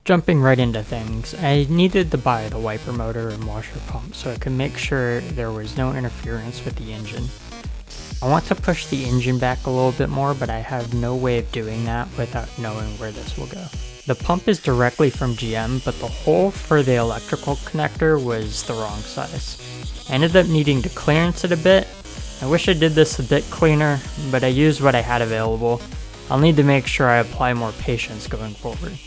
Jumping right into things, I needed to buy the wiper motor and washer pump so I could make sure there was no interference with the engine. I want to push the engine back a little bit more, but I have no way of doing that without knowing where this will go. The pump is directly from GM, but the hole for the electrical connector was the wrong size. I ended up needing to clearance it a bit. I wish I did this a bit cleaner, but I used what I had available. I'll need to make sure I apply more patience going forward.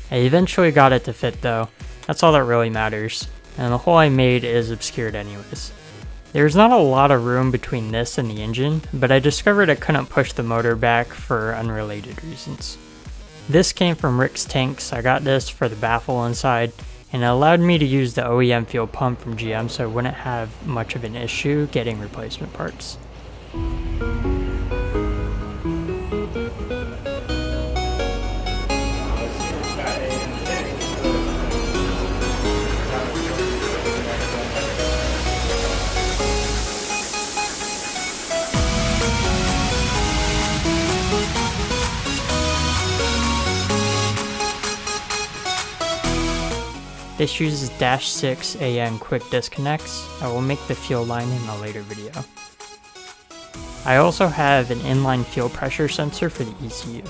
I eventually got it to fit though, that's all that really matters, and the hole I made is obscured anyways. There's not a lot of room between this and the engine, but I discovered I couldn't push the motor back for unrelated reasons. This came from Rick's Tanks. I got this for the baffle inside, and it allowed me to use the OEM fuel pump from GM so I wouldn't have much of an issue getting replacement parts. This uses -6 AN quick disconnects. I will make the fuel line in a later video. I also have an inline fuel pressure sensor for the ECU.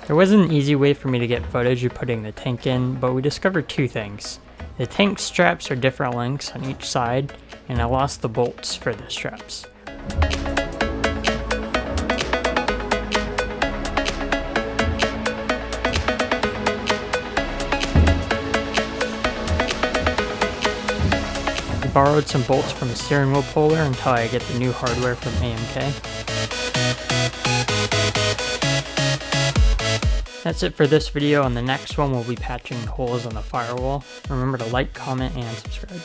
There wasn't an easy way for me to get footage of putting the tank in, but we discovered two things. The tank straps are different lengths on each side, and I lost the bolts for the straps. I borrowed some bolts from a steering wheel puller until I get the new hardware from AMK. That's it for this video. On the next one, we'll be patching holes on the firewall. Remember to like, comment, and subscribe.